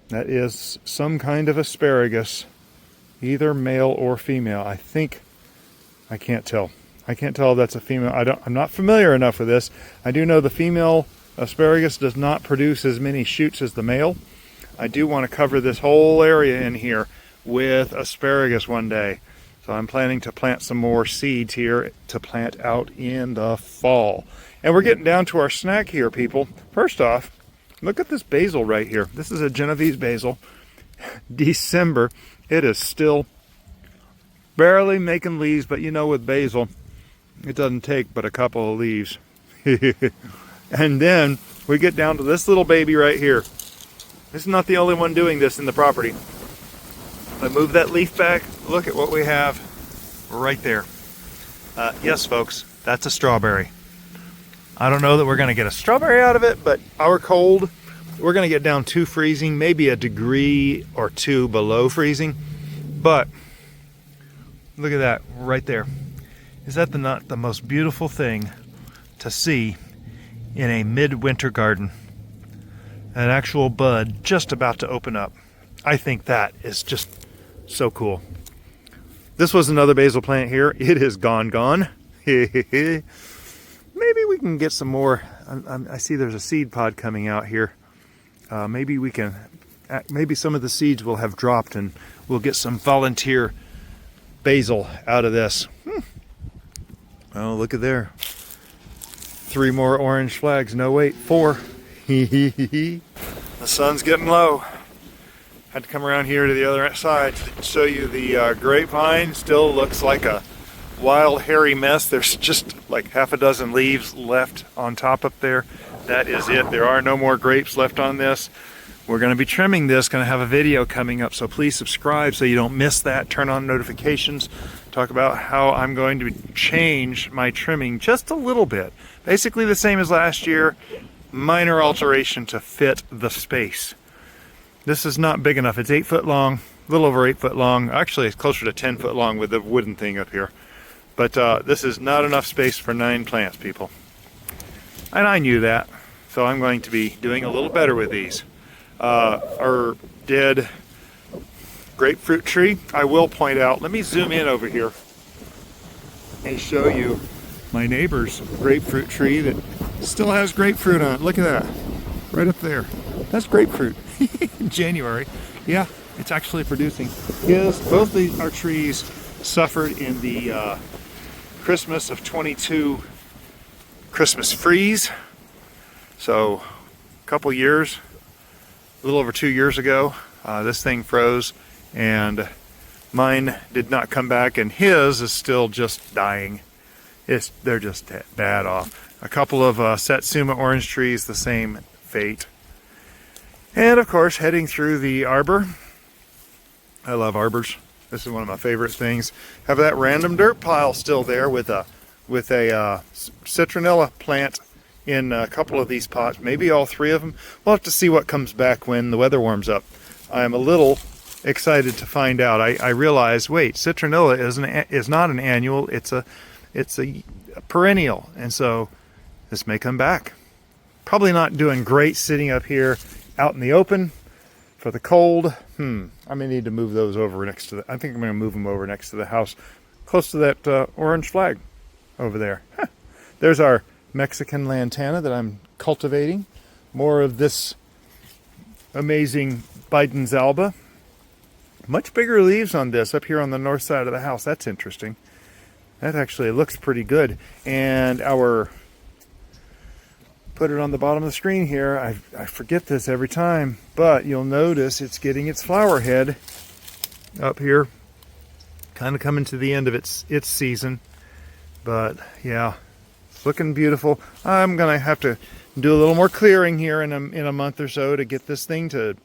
That is some kind of asparagus, either male or female. I think, I can't tell. I can't tell if that's a female. I'm not familiar enough with this. I do know the female asparagus does not produce as many shoots as the male. I do want to cover this whole area in here with asparagus one day. So I'm planning to plant some more seeds here to plant out in the fall. And we're getting down to our snack here, people. First off, look at this basil right here. This is a Genovese basil. December. It is still barely making leaves, but you know, with basil, it doesn't take but a couple of leaves. And then we get down to this little baby right here. This is not the only one doing this in the property. If I move that leaf back, look at what we have right there. Yes, folks, that's a strawberry. I don't know that we're going to get a strawberry out of it, but our cold, we're going to get down to freezing, maybe a degree or two below freezing. But look at that right there. Is that not the most beautiful thing to see in a midwinter garden? An actual bud just about to open up. I think that is just so cool. This was another basil plant here. It is gone. Maybe we can get some more. I see there's a seed pod coming out here. Maybe we can, maybe some of the seeds will have dropped and we'll get some volunteer basil out of this. Oh, look at there. 3 more orange flags. No, wait, 4. The sun's getting low. Had to come around here to the other side to show you the grapevine. Still looks like a wild hairy mess. There's just like half a dozen leaves left on top up there. That is it. There are no more grapes left on this. We're going to be trimming this, going to have a video coming up, so please subscribe so you don't miss that. Turn on notifications. Talk about how I'm going to change my trimming just a little bit. Basically the same as last year, minor alteration to fit the space. This is not big enough. It's 8 foot long, a little over 8 foot long. Actually, it's closer to 10 foot long with the wooden thing up here. But this is not enough space for 9 plants, people. And I knew that, so I'm going to be doing a little better with these. Our dead grapefruit tree, I will point out, let me zoom in over here and show you my neighbor's grapefruit tree that still has grapefruit on it. Look at that, right up there. That's grapefruit. In January. Yeah, it's actually producing. Both our trees suffered in the Christmas of 22 Christmas freeze. So a couple years, a little over 2 years ago, this thing froze and mine did not come back, and his is still just dying. They're just bad off. A couple of Satsuma orange trees, the same fate. And of course, heading through the arbor. I love arbors. This is one of my favorite things. Have that random dirt pile still there with a citronella plant in a couple of these pots, maybe all 3 of them. We'll have to see what comes back when the weather warms up. I'm a little excited to find out. I realize, wait, citronella is not an annual. It's a perennial, and so this may come back. Probably not doing great sitting up here out in the open for the cold. I may need to move those over next to I think I'm going to move them over next to the house, close to that orange flag over there. There's our Mexican lantana that I'm cultivating. More of this amazing Biden's alba. Much bigger leaves on this up here on the north side of the house. That's interesting. That actually looks pretty good. And our, put it on the bottom of the screen here. I forget this every time, but you'll notice it's getting its flower head up here, kind of coming to the end of its season. But yeah, looking beautiful. I'm gonna have to do a little more clearing here in a month or so to get this thing to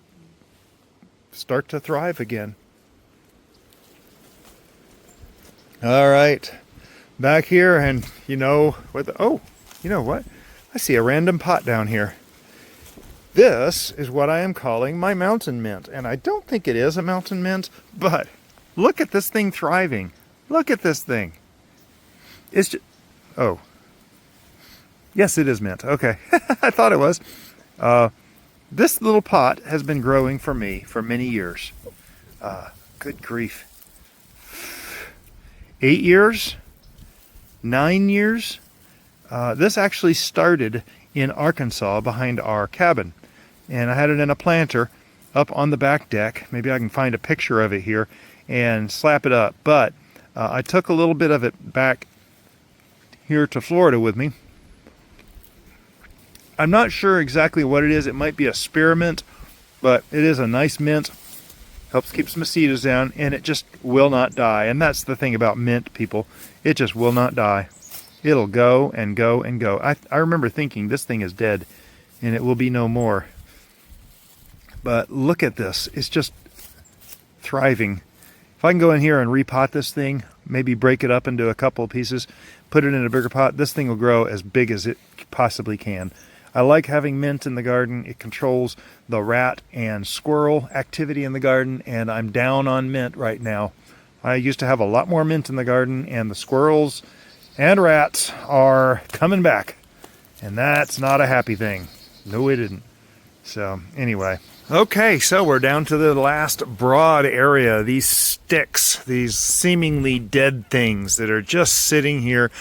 start to thrive again. All right, back here, and you know what? You know what? I see a random pot down here. This is what I am calling my mountain mint, and I don't think it is a mountain mint, but look at this thing thriving. Look at this thing. It's just, oh, yes, it is mint. Okay, I thought it was. This little pot has been growing for me for many years. Good grief. 8 years? 9 years? This actually started in Arkansas behind our cabin. And I had it in a planter up on the back deck. Maybe I can find a picture of it here and slap it up. But I took a little bit of it back here to Florida with me. I'm not sure exactly what it is. It might be a spearmint, but it is a nice mint. Helps keep mosquitoes down, and it just will not die. And that's the thing about mint, people. It just will not die. It'll go and go and go. I remember thinking this thing is dead, and it will be no more. But look at this. It's just thriving. If I can go in here and repot this thing, maybe break it up into a couple of pieces, put it in a bigger pot, this thing will grow as big as it possibly can. I like having mint in the garden. It controls the rat and squirrel activity in the garden, and I'm down on mint right now. I used to have a lot more mint in the garden, and the squirrels and rats are coming back. And that's not a happy thing. No, it isn't. So, anyway. Okay, so we're down to the last broad area. These sticks, these seemingly dead things that are just sitting here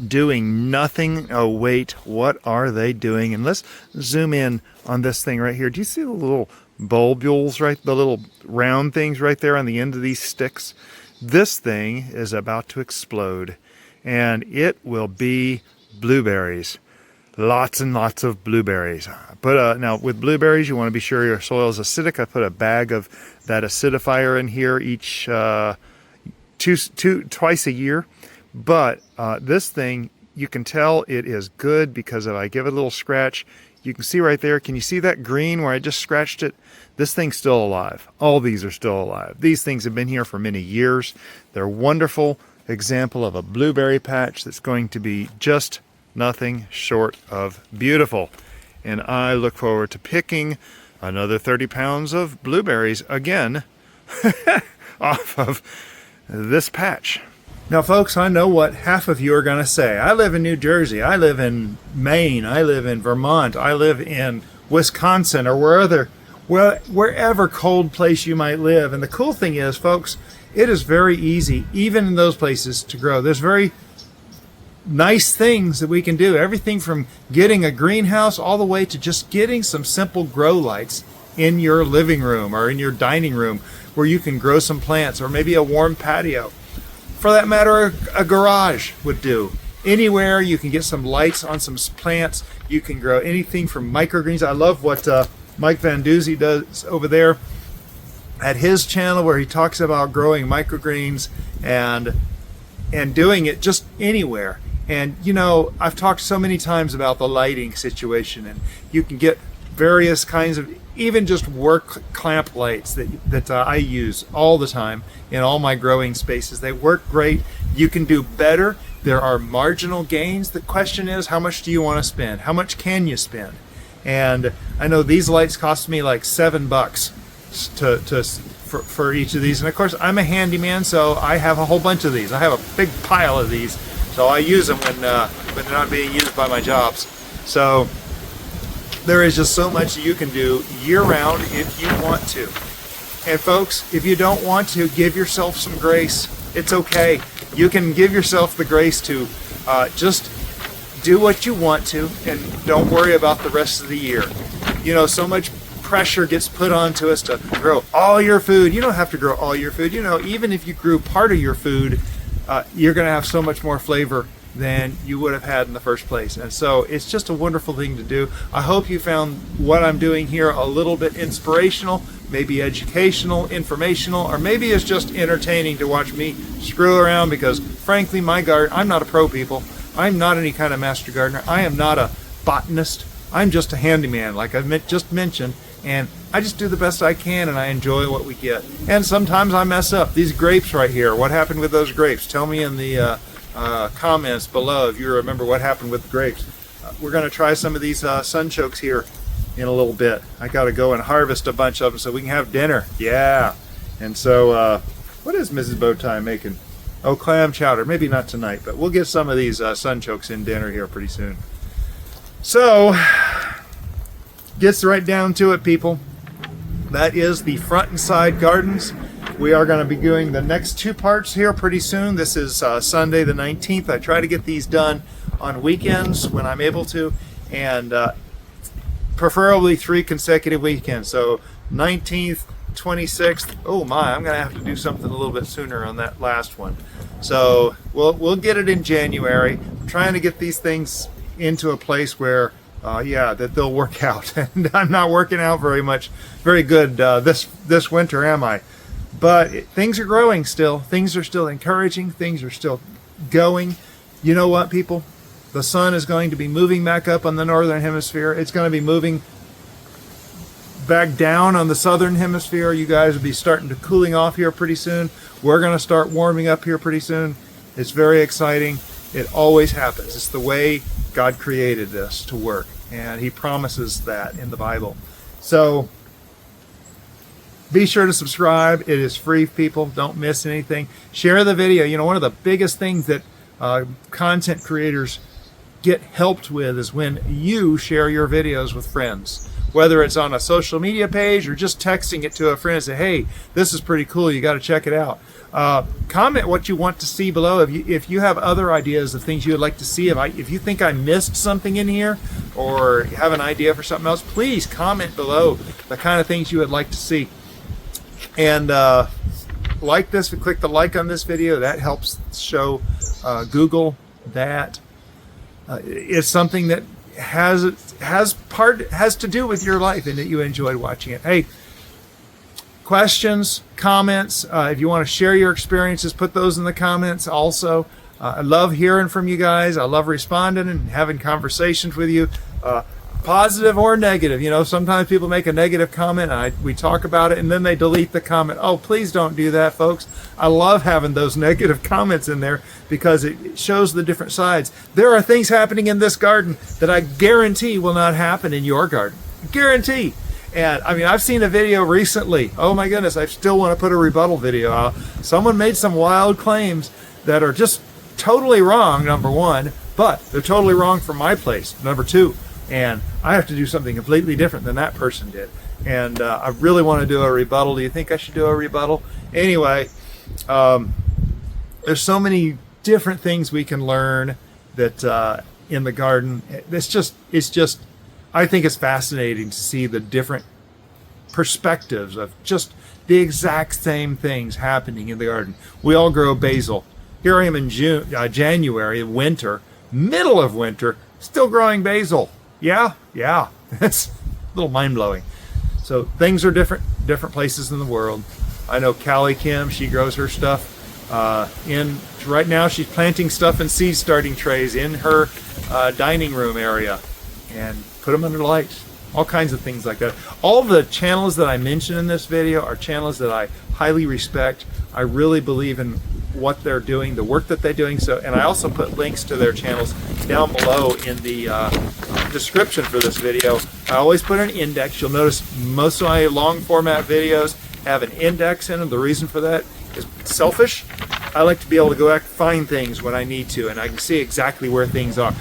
doing nothing. Oh, wait, what are they doing? And let's zoom in on this thing right here. Do you see the little bulbules, right? The little round things right there on the end of these sticks? This thing is about to explode, and it will be blueberries. Lots and lots of blueberries. Now with blueberries, you want to be sure your soil is acidic. I put a bag of that acidifier in here twice a year. But this thing, you can tell it is good because if I give it a little scratch, you can see right there. Can you see that green where I just scratched it? This thing's still alive. All these are still alive. These things have been here for many years. They're a wonderful example of a blueberry patch that's going to be just nothing short of beautiful. And I look forward to picking another 30 pounds of blueberries again off of this patch. Now, folks, I know what half of you are going to say. I live in New Jersey. I live in Maine. I live in Vermont. I live in Wisconsin or wherever cold place you might live. And the cool thing is, folks, it is very easy, even in those places, to grow. There's very nice things that we can do. Everything from getting a greenhouse all the way to just getting some simple grow lights in your living room or in your dining room where you can grow some plants, or maybe a warm patio. For that matter, a garage would do. Anywhere you can get some lights on some plants. You can grow anything from microgreens. I love what Mike Van Duzy does over there at his channel, where he talks about growing microgreens and doing it just anywhere. And, you know, I've talked so many times about the lighting situation, and you can get various kinds of, even just work clamp lights that I use all the time in all my growing spaces. They work great. You can do better. There are marginal gains. The question is, how much do you want to spend? How much can you spend? And I know these lights cost me like $7 for each of these. And of course, I'm a handyman, so I have a whole bunch of these. I have a big pile of these. So I use them when they're not being used by my jobs. So there is just so much you can do year-round if you want to. And folks, if you don't want to, give yourself some grace. It's okay. You can give yourself the grace to just do what you want to and don't worry about the rest of the year. You know, so much pressure gets put onto us to grow all your food. You don't have to grow all your food. You know, even if you grew part of your food, you're going to have so much more flavor than you would have had in the first place. And so it's just a wonderful thing to do. I hope you found what I'm doing here a little bit inspirational, maybe educational, informational, or maybe it's just entertaining to watch me screw around, because frankly, my garden, I'm not a pro, people. I'm not any kind of master gardener. I am not a botanist. I'm just a handyman, like I just mentioned, and I just do the best I can, and I enjoy what we get. And sometimes I mess up. These grapes right here, what happened with those grapes? Tell me in the comments below if you remember what happened with the grapes. We're going to try some of these sunchokes here in a little bit. I got to go and harvest a bunch of them so we can have dinner. Yeah. And so, what is Mrs. Bowtie making? Oh, clam chowder. Maybe not tonight, but we'll get some of these sunchokes in dinner here pretty soon. So, gets right down to it, people. That is the front and side gardens. We are going to be doing the next two parts here pretty soon. This is Sunday the 19th. I try to get these done on weekends when I'm able to, and preferably 3 consecutive weekends. So 19th, 26th. Oh my, I'm going to have to do something a little bit sooner on that last one. So we'll get it in January. I'm trying to get these things into a place where that they'll work out. And I'm not working out very good this winter, am I? But things are growing still. Things are still encouraging. Things are still going. You know what, people? The sun is going to be moving back up on the northern hemisphere. It's going to be moving back down on the southern hemisphere. You guys will be starting to cooling off here pretty soon. We're going to start warming up here pretty soon. It's very exciting. It always happens. It's the way God created this to work, and he promises that in the Bible. So be sure to subscribe. It is free, people. Don't miss anything. Share the video. You know, one of the biggest things that content creators get helped with is when you share your videos with friends, whether it's on a social media page or just texting it to a friend and say, hey, this is pretty cool, you got to check it out. Comment what you want to see below. If you have other ideas of things you would like to see, if you think I missed something in here or you have an idea for something else, please comment below the kind of things you would like to see. And like this, click the like on this video. That helps show Google that it's something that has to do with your life and that you enjoyed watching it. Hey, questions, comments, if you want to share your experiences, put those in the comments also. I love hearing from you guys. I love responding and having conversations with you, positive or negative. You know, sometimes people make a negative comment and we talk about it and then they delete the comment. Oh, please don't do that, folks. I love having those negative comments in there because it shows the different sides. There are things happening in this garden that I guarantee will not happen in your garden. Guarantee. And I mean, I've seen a video recently. Oh my goodness, I still want to put a rebuttal video out. Someone made some wild claims that are just totally wrong, number one, but they're totally wrong for my place, number two. And I have to do something completely different than that person did. And I really want to do a rebuttal. Do you think I should do a rebuttal? Anyway, there's so many different things we can learn that in the garden. It's just, I think it's fascinating to see the different perspectives of just the exact same things happening in the garden. We all grow basil. Here I am in January, winter, middle of winter, still growing basil. Yeah, it's a little mind-blowing. So things are different places in the world. I know Callie Kim, she grows her stuff right now she's planting stuff in seed starting trays in her dining room area and put them under lights. All kinds of things like that. All the channels that I mention in this video are channels that I highly respect. I really believe in what they're doing, the work that they're doing. So, and I also put links to their channels down below in the description for this video. I always put an index. You'll notice most of my long format videos have an index in them. The reason for that is selfish. I like to be able to go back and find things when I need to, and I can see exactly where things are.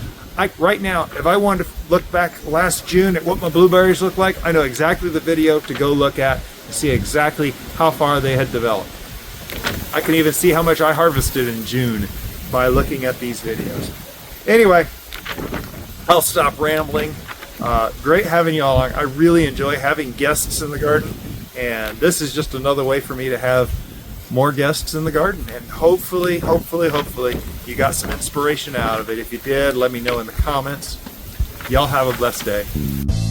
Right now, if I wanted to look back last June at what my blueberries look like, I know exactly the video to go look at and see exactly how far they had developed. I can even see how much I harvested in June by looking at these videos. Anyway, I'll stop rambling. Great having you all on. I really enjoy having guests in the garden, and this is just another way for me to have more guests in the garden, and hopefully you got some inspiration out of it. If you did, let me know in the comments. Y'all have a blessed day.